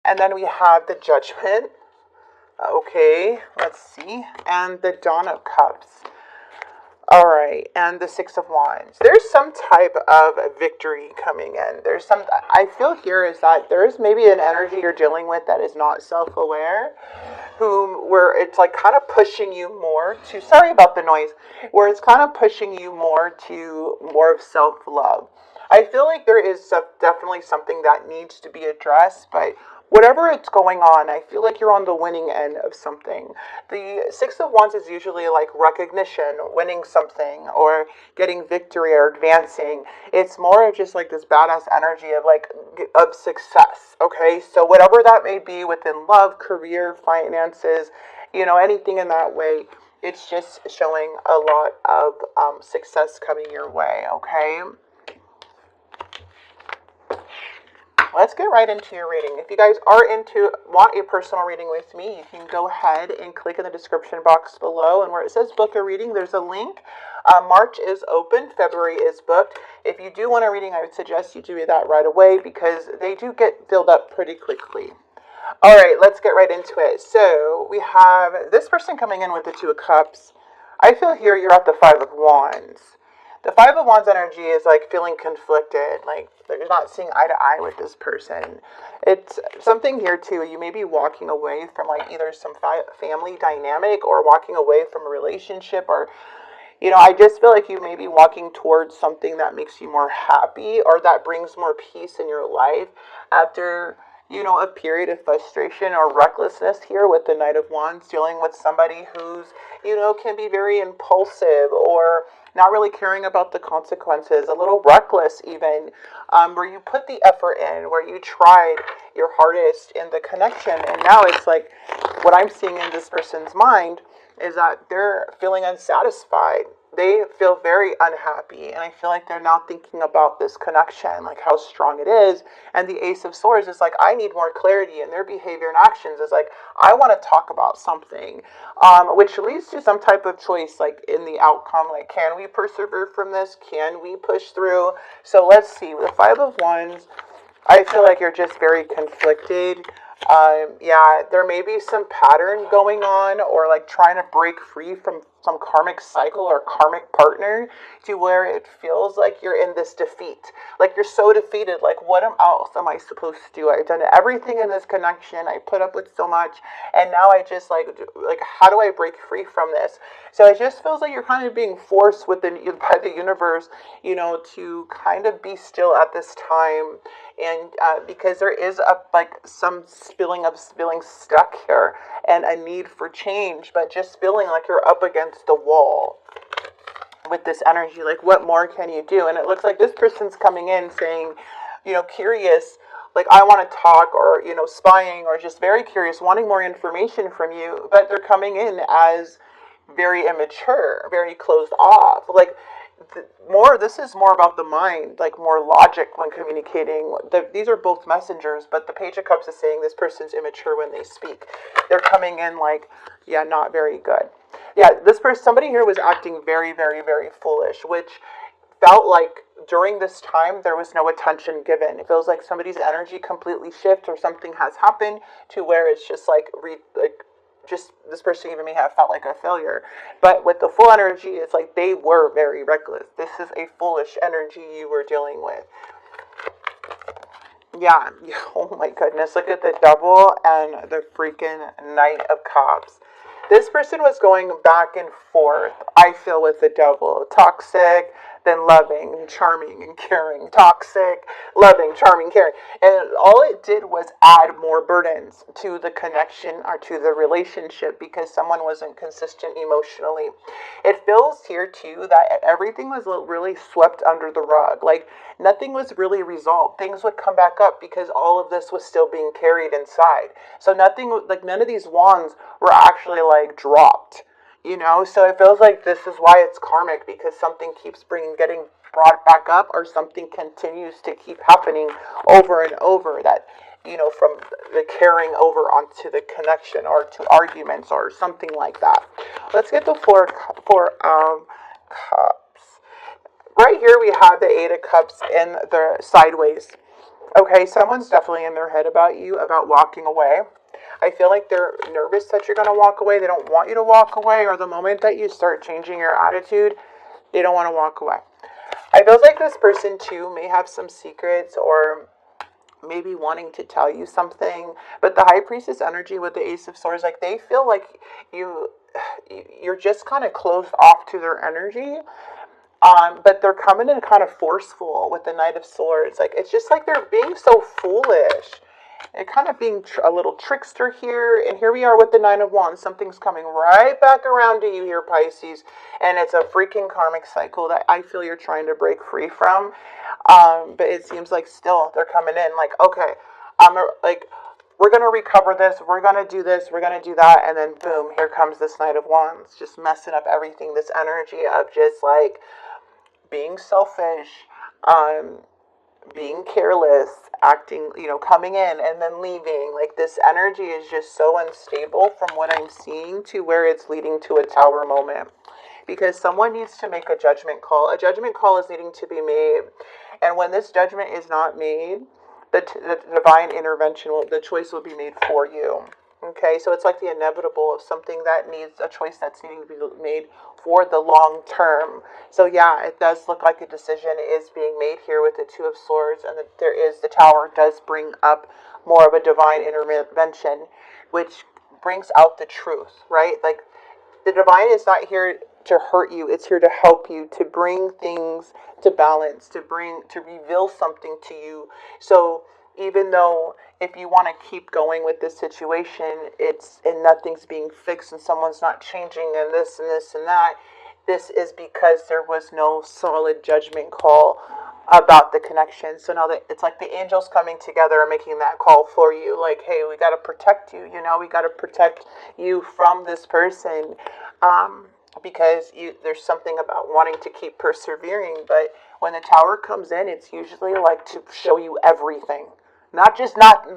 And then we have the Judgment. Okay, let's see. And the Dawn of Cups. All right, and the Six of Wands. There's some type of victory coming in. There's some, I feel here is that there's maybe an energy you're dealing with that is not self-aware, where it's like kind of pushing you more to, sorry about the noise, where it's kind of pushing you more to more of self-love. I feel like there is definitely something that needs to be addressed, but whatever it's going on, I feel like you're on the winning end of something. The Six of Wands is usually like recognition, winning something, or getting victory or advancing. It's more of just like this badass energy of like of success. Okay, so whatever that may be within love, career, finances, anything in that way. It's just showing a lot of success coming your way. Okay. Let's get right into your reading. If you guys want a personal reading with me, you can go ahead and click in the description box below. And where it says book a reading, there's a link. March is open. February is booked. If you do want a reading, I would suggest you do that right away because they do get filled up pretty quickly. All right, let's get right into it. So we have this person coming in with the Two of Cups. I feel here you're at the Five of Wands. The Five of Wands energy is like feeling conflicted, like you're not seeing eye to eye with this person. It's something here too, you may be walking away from like either some family dynamic or walking away from a relationship, or I just feel like you may be walking towards something that makes you more happy or that brings more peace in your life after a period of frustration or recklessness here with the Knight of Wands, dealing with somebody who's, can be very impulsive or not really caring about the consequences, a little reckless even, where you put the effort in, where you tried your hardest in the connection. And now it's like what I'm seeing in this person's mind is that they're feeling unsatisfied. They feel very unhappy, and I feel like they're now thinking about this connection, like how strong it is. And the Ace of Swords is like, I need more clarity in their behavior and actions. Is like, I want to talk about something, which leads to some type of choice, like in the outcome, like, can we persevere from this? Can we push through? So let's see, with the Five of Wands, I feel like you're just very conflicted. Yeah, there may be some pattern going on, or like trying to break free from some karmic cycle or karmic partner, to where it feels like you're in this defeat. Like you're so defeated, like what else am I supposed to do? I've done everything in this connection. I put up with so much, and now I just like how do I break free from this? So it just feels like you're kind of being forced by the universe, to kind of be still at this time. And because there is some feeling stuck here and a need for change, but just feeling like you're up against the wall with this energy. Like, what more can you do? And it looks like this person's coming in saying, curious, like, I want to talk, or, spying, or just very curious, wanting more information from you, but they're coming in as very immature, very closed off. Like, this is more about the mind, like more logic when communicating. These are both messengers, but the Page of Cups is saying this person's immature when they speak. They're coming in like, yeah, not very good. Yeah, somebody here was acting very, very, very foolish, which felt like during this time there was no attention given. It feels like somebody's energy completely shifted, or something has happened to where it's just just this person even may have felt like a failure. But with the full energy, it's like they were very reckless. This is a foolish energy you were dealing with. Yeah, oh my goodness, look at the Devil and the freaking Knight of Cups. This person was going back and forth, I feel, with the Devil. Toxic, then loving, and charming, and caring. Toxic, loving, charming, caring. And all it did was add more burdens to the connection or to the relationship, because someone wasn't consistent emotionally. It feels here, too, that everything was really swept under the rug. Like, nothing was really resolved. Things would come back up because all of this was still being carried inside. So none of these wands were actually like dropped, so it feels like this is why it's karmic, because something keeps getting brought back up, or something continues to keep happening over and over, that from the carrying over onto the connection, or to arguments, or something like that. Let's get the four cups. Right here we have the Eight of Cups in the sideways. Okay, someone's definitely in their head about you, about walking away. I feel like they're nervous that you're going to walk away. They don't want you to walk away, or the moment that you start changing your attitude, they don't want to walk away. I feel like this person too may have some secrets, or maybe wanting to tell you something. But the High Priestess energy with the Ace of Swords, like they feel like you you're just kind of closed off to their energy. But they're coming in kind of forceful with the Knight of Swords. Like it's just like they're being so foolish. They're kind of being a little trickster here. And here we are with the Nine of Wands. Something's coming right back around to you here, Pisces. And it's a freaking karmic cycle that I feel you're trying to break free from. But it seems like still they're coming in like, okay, like we're going to recover this. We're going to do this. We're going to do that. And then boom, here comes this Knight of Wands. Just messing up everything. This energy of just like being selfish, being careless, acting, coming in and then leaving. Like this energy is just so unstable from what I'm seeing to where it's leading to a tower moment. Because someone needs to make a judgment call. A judgment call is needing to be made. And when this judgment is not made, the divine intervention, the choice will be made for you. Okay, so it's like the inevitable of something that needs a choice that's needing to be made for the long term. So yeah, it does look like a decision is being made here with the Two of Swords, and the Tower does bring up more of a divine intervention, which brings out the truth, right? Like the divine is not here to hurt you, it's here to help you, to bring things to balance, to reveal something to you. So even though if you want to keep going with this situation, and nothing's being fixed and someone's not changing and this and this and that, this is because there was no solid judgment call about the connection. So now that it's like the angels coming together and making that call for you, like, hey, we got to protect you, we got to protect you from this person, because there's something about wanting to keep persevering. But when the Tower comes in, it's usually like to show you everything. Not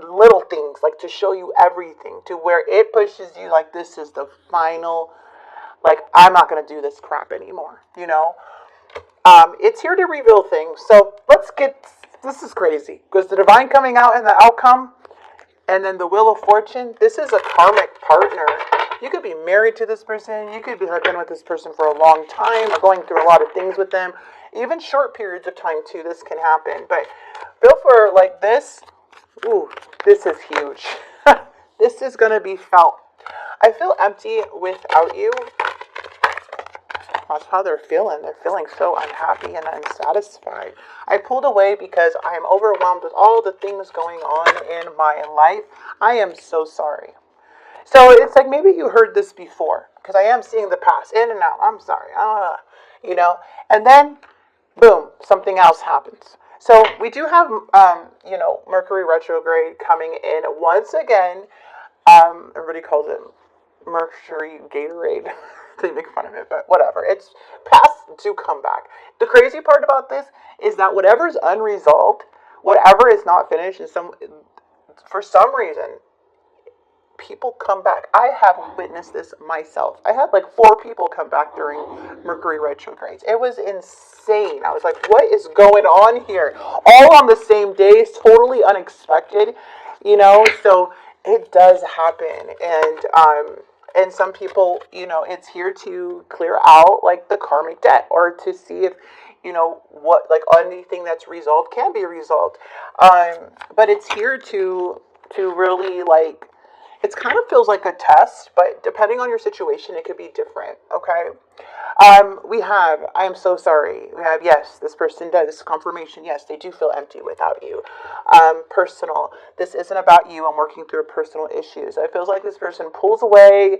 little things, like to show you everything, to where it pushes you like this is the final, like I'm not going to do this crap anymore, It's here to reveal things. So this is crazy, because the divine coming out in the outcome, and then the Wheel of Fortune, this is a karmic partner. You could be married to this person, you could have been with this person for a long time, or going through a lot of things with them, even short periods of time too, this can happen. But feel for like this. Ooh, this is huge. This is going to be felt. I feel empty without you. That's how they're feeling. They're feeling so unhappy and unsatisfied. I pulled away because I am overwhelmed with all the things going on in my life. I am so sorry. So it's like maybe you heard this before, because I am seeing the past in and out. I'm sorry. And then, boom, something else happens. So we do have, Mercury retrograde coming in once again. Everybody calls it Mercury Gatorade. They make fun of it, but whatever. It's past do come back. The crazy part about this is that whatever's unresolved, whatever is not finished, for some reason, people come back. I have witnessed this myself. I had like 4 people come back during Mercury retrogrades. It was insane. I was like, what is going on here? All on the same day. It's totally unexpected, so it does happen. And some people, it's here to clear out like the karmic debt, or to see if, what, like anything that's resolved can be resolved. But it's here to really like, it kind of feels like a test, but depending on your situation, it could be different, okay? I am so sorry. We have, yes, this person does, this confirmation, yes, they do feel empty without you. Personal, this isn't about you, I'm working through personal issues. It feels like this person pulls away,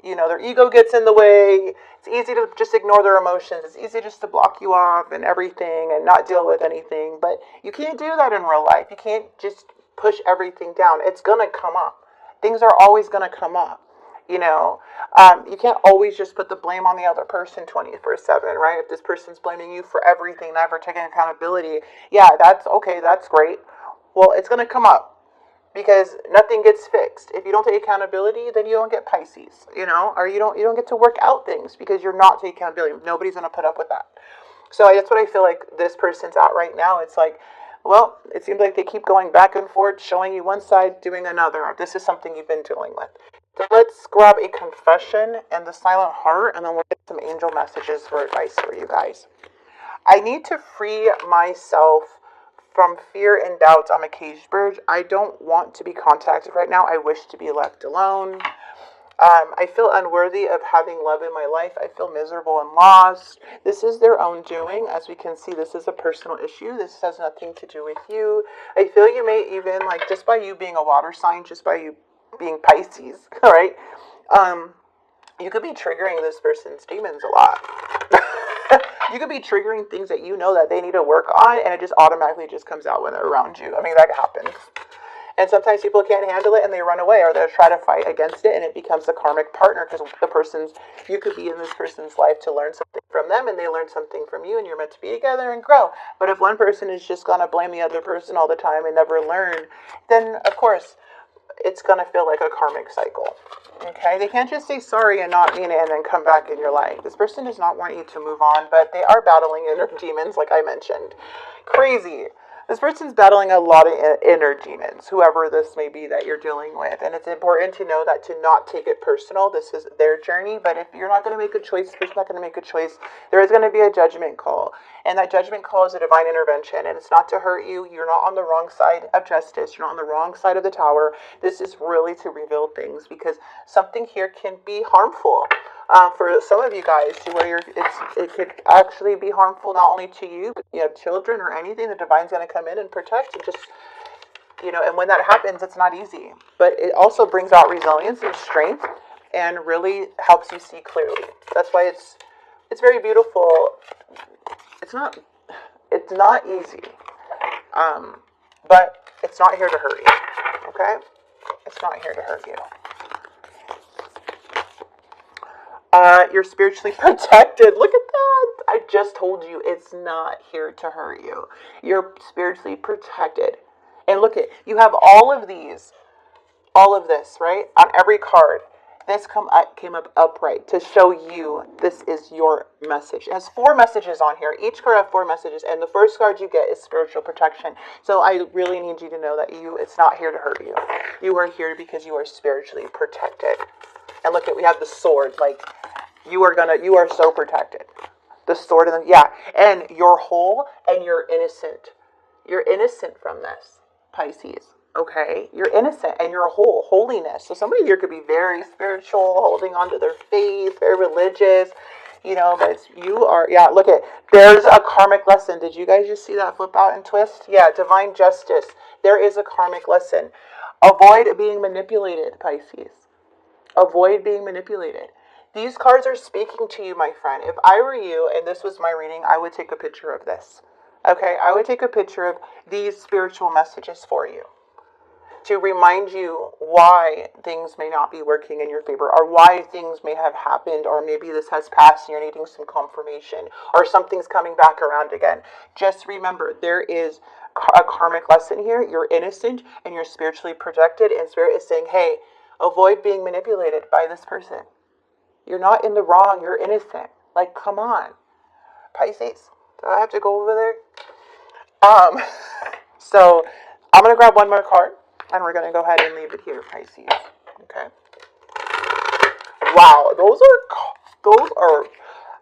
their ego gets in the way. It's easy to just ignore their emotions. It's easy just to block you off and everything and not deal with anything, but you can't do that in real life. You can't just push everything down. It's gonna come up. Things are always going to come up, you can't always just put the blame on the other person 24/7, right? If this person's blaming you for everything, never taking accountability, yeah, that's okay, that's great. Well, it's going to come up, because nothing gets fixed. If you don't take accountability, then you don't get Pisces, or you don't get to work out things because you're not taking accountability. Nobody's going to put up with that. So that's what I feel like this person's at right now. It's like, Well, it seems like they keep going back and forth, showing you one side, doing another. This is something you've been dealing with. So let's grab a confession and the silent heart, and then we'll get some angel messages for advice for you guys. I need to free myself from fear and doubt. I'm a caged bird. I don't want to be contacted right now. I wish to be left alone. I feel unworthy of having love in my life. I feel miserable and lost. This is their own doing. As we can see, this is a personal issue. This has nothing to do with you. I feel you may even, like, just by you being a water sign, just by you being Pisces, all right? You could be triggering this person's demons a lot. You could be triggering things that you know that they need to work on, and it just automatically just comes out when they're around you. I mean, that happens. And sometimes people can't handle it and they run away, or they'll try to fight against it, and it becomes a karmic partner, because you could be in this person's life to learn something from them, and they learn something from you, and you're meant to be together and grow. But if one person is just going to blame the other person all the time and never learn, then of course it's going to feel like a karmic cycle. Okay, they can't just say sorry and not mean it and then come back in your life. This person does not want you to move on, but they are battling inner demons, like I mentioned. Crazy. This person's battling a lot of inner demons, whoever this may be that you're dealing with. And it's important to know that, to not take it personal. This is their journey. But if you're not going to make a choice, the person's not going to make a choice, there is going to be a judgment call. And that judgment call is a divine intervention. And it's not to hurt you. You're not on the wrong side of justice. You're not on the wrong side of the tower. This is really to reveal things, because something here can be harmful. For some of you guys, where it could actually be harmful not only to you, but you have children or anything. The divine's going to come in and protect, and just, and when that happens, it's not easy. But it also brings out resilience and strength, and really helps you see clearly. That's why it's very beautiful. It's not easy, but it's not here to hurt you. Okay, it's not here to hurt you. You're spiritually protected. Look at that. I just told you it's not here to hurt you. You're spiritually protected. And look at, you have all of this, right? On every card. This came up upright to show you this is your message. It has 4 messages on here. Each card has 4 messages. And the first card you get is spiritual protection. So I really need you to know that it's not here to hurt you. You are here because you are spiritually protected. And look at, we have the sword, like, you are so protected. The sword, and you're whole and you're innocent. You're innocent from this, Pisces, okay? You're innocent and you're whole, holiness. So somebody here could be very spiritual, holding on to their faith, very religious, but you are, look at, there's a karmic lesson. Did you guys just see that flip out and twist? Yeah, divine justice. There is a karmic lesson. Avoid being manipulated, Pisces. Avoid being manipulated. These cards are speaking to you, my friend. If I were you and this was my reading, I would take a picture of this. Okay, I would take a picture of these spiritual messages for you, to remind you why things may not be working in your favor, or why things may have happened, or maybe this has passed and you're needing some confirmation, or something's coming back around again. Just remember, there is a karmic lesson here. You're innocent and you're spiritually protected, and Spirit is saying, hey, avoid being manipulated by this person. You're not in the wrong. You're innocent. Like, come on. Pisces, do I have to go over there? So I'm going to grab one more card, and we're going to go ahead and leave it here, Pisces. Okay. Wow, those are,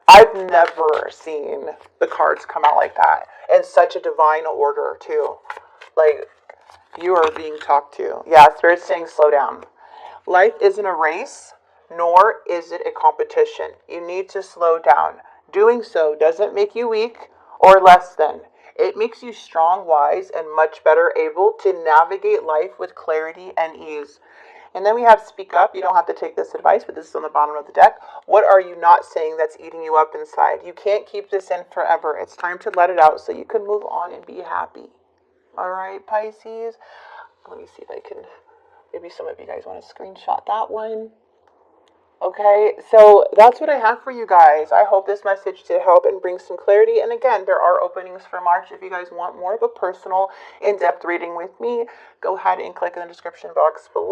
I've never seen the cards come out like that. In such a divine order, too. Like, you are being talked to. Yeah, Spirit's saying slow down. Life isn't a race, nor is it a competition. You need to slow down. Doing so doesn't make you weak or less than. It makes you strong, wise, and much better able to navigate life with clarity and ease. And then we have speak up. You don't have to take this advice, but this is on the bottom of the deck. What are you not saying that's eating you up inside? You can't keep this in forever. It's time to let it out so you can move on and be happy. All right, Pisces. Let me see if I can... Maybe some of you guys want to screenshot that one. Okay, so that's what I have for you guys. I hope this message did help and bring some clarity. And again, there are openings for March. If you guys want more of a personal, in-depth reading with me, go ahead and click in the description box below.